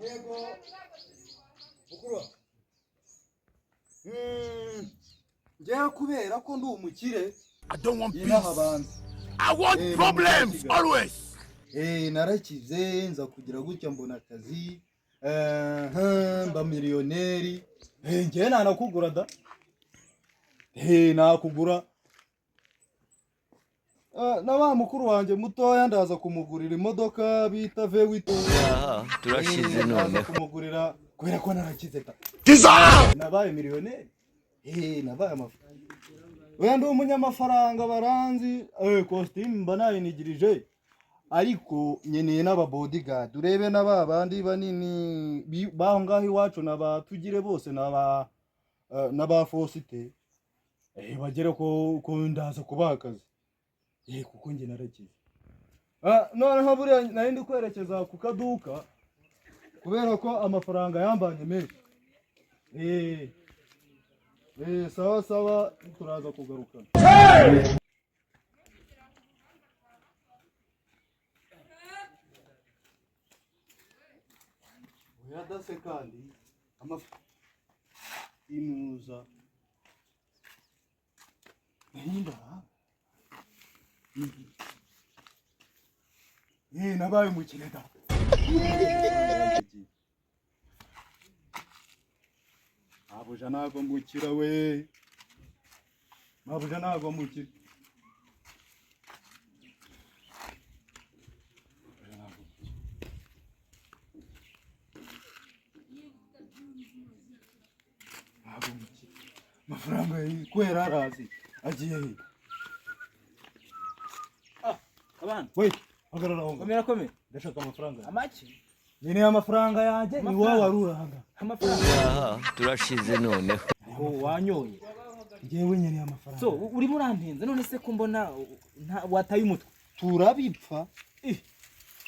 Yego. Mukuru. Ngiye kubera ko ndi umukire. I don't want peace. I want problems always. Narakize nza kugira gutya mbona akazi. Mba miliyoneri. Ngiye nanakugura da. Nakugura. Na ba mukuru wanjye mutoya ndaza kumugurira imodoka bita V8. Turashize none. Kumugurira kubera ko narakize ta. Nabaye miliyoneri. Nabaye amafaranga. Wenda umunyamafaranga baranzi costume mba nayinigirije ariko nyeneye n'aba bodyguard urebe n'aba bandi banini baho ngaho iwacu nabatugire bose n'aba fosite bagere ko ndaza kubakaza kuko nge narakize noneho buriya nari ndi kwerekeza ku kaduka kubera ko amafaranga yambanye menshi sawa sawa turaza kugaruka. Uyadase kandi inuza hinda nabaye umukire da. Mabuja ntago mbukira we. Mabuja ntago mbukira. Mafaranga kwera arazi agiye he? Abana we hagarara aho. Komera ndashaka amafaranga. Amaki Nene amafaranga yanjye ni wowe waruranga. Amafaranga turashize none. Wanyoye ngewe nyene amafaranga. So uri murantenze none se ko mbona wataye umutwe. Turabipfa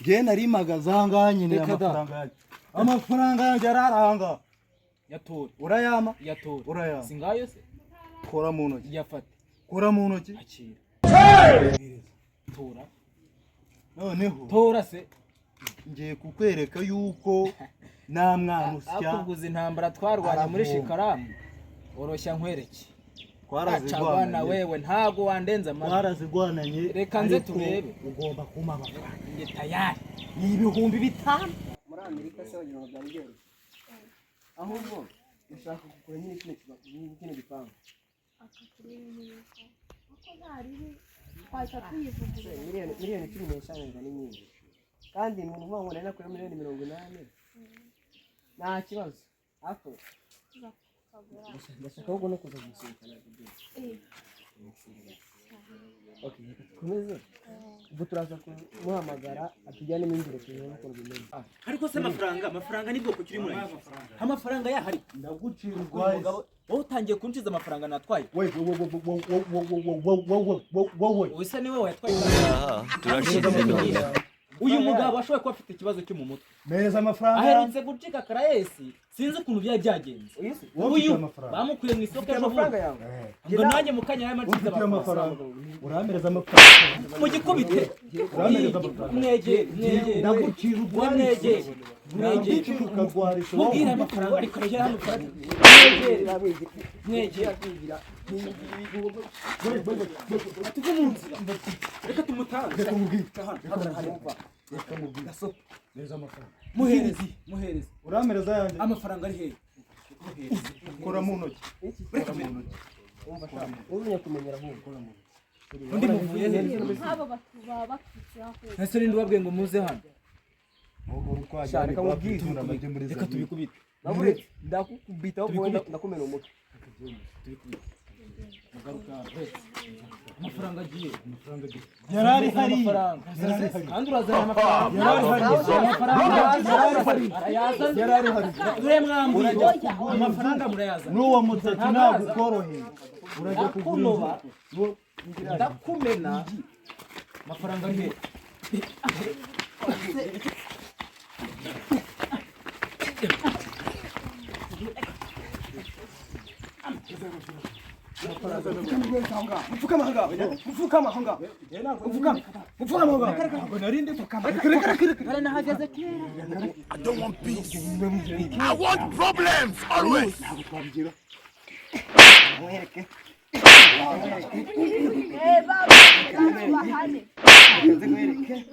nge nari magaza nyene amafaranga yanjye. Amafaranga yanjye araranga. Yatora urayama yatora urayama singayo se kora mu ntoki yafate kora mu ntoki akira tora noneho tora se ngiye kukwereka yuko nta mwana usya akuguza intambara twarwanye muri Shikaramu oroshya nkwereke twarazigwana wewe ntago wandenza amazi twarazigwananye reka nze turebe ugomba kuma amafaranga nge tayari ni 5,000 muri Amerika se wagira ngo byari ahubwo ushaka kugura nyine kino gipangu miliyoni 15 ni nyinshi kandi umuntu uvuga nari nakora miliyoni 80 nta kibazo ako ndashaka ahubwo no kuza gusinkana okay kumeze ubwo turaza kumuhamagara atujyane mu ngiro cyane ko bimeze ariko se amafaranga ni bwoko kiri muri amafaranga yahari ndagucirwa wowe utangiye kunshiza amafaranga natwaye wowe wese ni wowe yatwaye turashize none. uyu mugabo ashobora kuba afite ikibazo cyo mu mutwe meza amafaranga aherutse gucika karayesi sinzi ukuntu byagenze uyu bamukuye mu isoko amafaranga yawe ngo nanjye mukanya y'amaciza amafaranga uramereza amafaranga mu gikubite mwegere ndagucira mwegere ukagwarisha mubwira amafaranga ariko rero hano mwegere tuve mu nzira reka tumutange reka mubwire neza amafaranga muhereze uramereza yanjye amafaranga ari hehe kora mu ntoki ubunya kumenyera ahubwo kora mu undi muvuye hehe nk'abo batuba bakitse aho ese nindi wabwiye ngo muze hano reka mubwire reka tubikubite ndakukubita aho ndakumena umutwe amafaranga agiye yarari hari kandi urazana amafaranga yarari hari dore mwambuye amafaranga murayazana n'uwo mutsatsi ntabwo ukoroheye urajya kugura ndakumena amafaranga ari hehe mfukama hanga Mupfuka mu baba. Ntabwo narinde tukamba. Bare nahageze kera. I don't want peace. I want problems always. Mwereke. baba bahane Mwereke.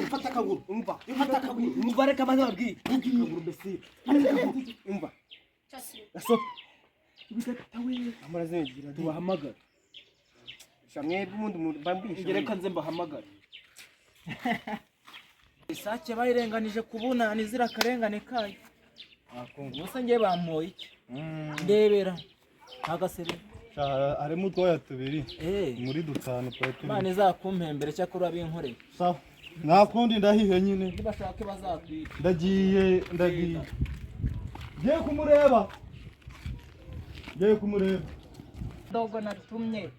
Fata akaguru. Umva reka maze babwiye. Akaguru mbese. Umva. Gaso. Amaraze ngira tubahamagara. Shamwe b'umuntu bambisha. Ngereka nze mbahamagara. Isake bayirenganije kubunani zira karengane kayo. Gusa ngiye bamoye iki? Ndebera. Agasebe. Harimo utwoya tubiri. Muri dutanu twari turi. Imana izakumpembere cyakora binkoreye. Sawa. Nakundi ndahiye nyine. Nibashaka bazakwira. Ndagiye. Ngiye kumureba. Dogo natumye.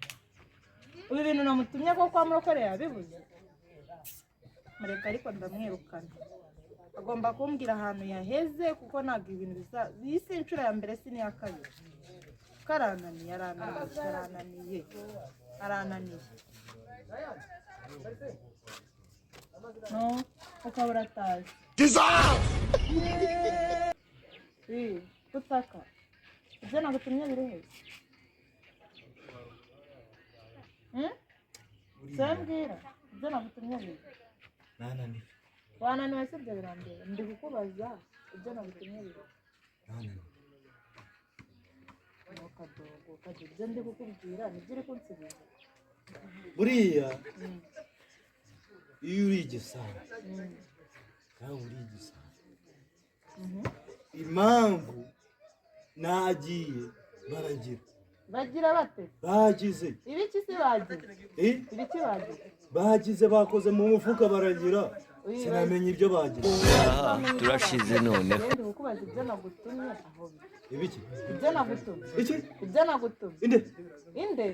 Ubu bintu namutumye ko kwa murokore yabibuze. Mureka ariko ndamwirukana. Agomba kumbwira ahantu yaheze kuko ntabwo ibintu bisa bise inshuro ya mbere si niya kabiri. Karananiye. No, ukabura tazi. Kutaka. Ibyo nagutumye biri heza. Sambwira. Ibyo nagutumye biri. Nananiwe. Wananiwe se ibyo birambere. Ndi kukubaza ibyo nagutumye biri. Nananiwe. Kadogo. Ibyo ndi kukubwira nibyo uri kunsubiza. Buriya iyo uri igisabo nawe uri igisabo impamvu nagiye bagira bate bagize ibiki se bagize bagize bakoze mu mufuka baragira sinamenye ibyo bagize turashize noneho kukubaza ibyo nagutumye aho ibiki ibyo nagutumye iki ibyo nagutumye inde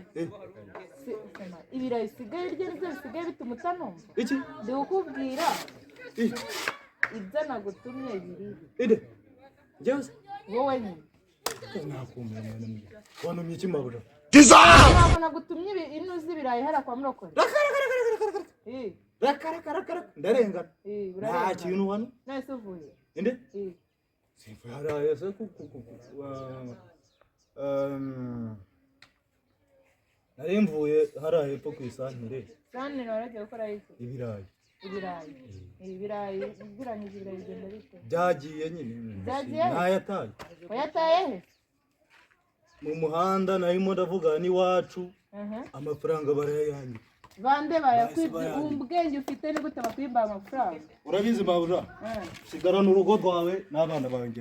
sema ibirayi sigaye rye nibyo bisigaye bituma utanumva iki ndi kukubwira ibyo nagutumye biri inde njyewe wowe nyine nakumenya wanumye iki mabura ntabwo nagutumye inuzi ibirayi hariya kwa murokore Rakara ndarengana nta kintu hano nese uvuye inde simvuye hariya se nari mvuye hariya hepfo ku isantire santire waragiye gukora iki ibirayi uguranyije ibirayi bigenda bite byagiye nyine ntayataye wayataye he mu muhanda narimo ndavugana n'iwacu amafaranga barayanjye bande bayakwibye ubwenge ufite ni gute bakwimba amafaranga urabizi mabura sigarana urugo rwawe n'abana banjye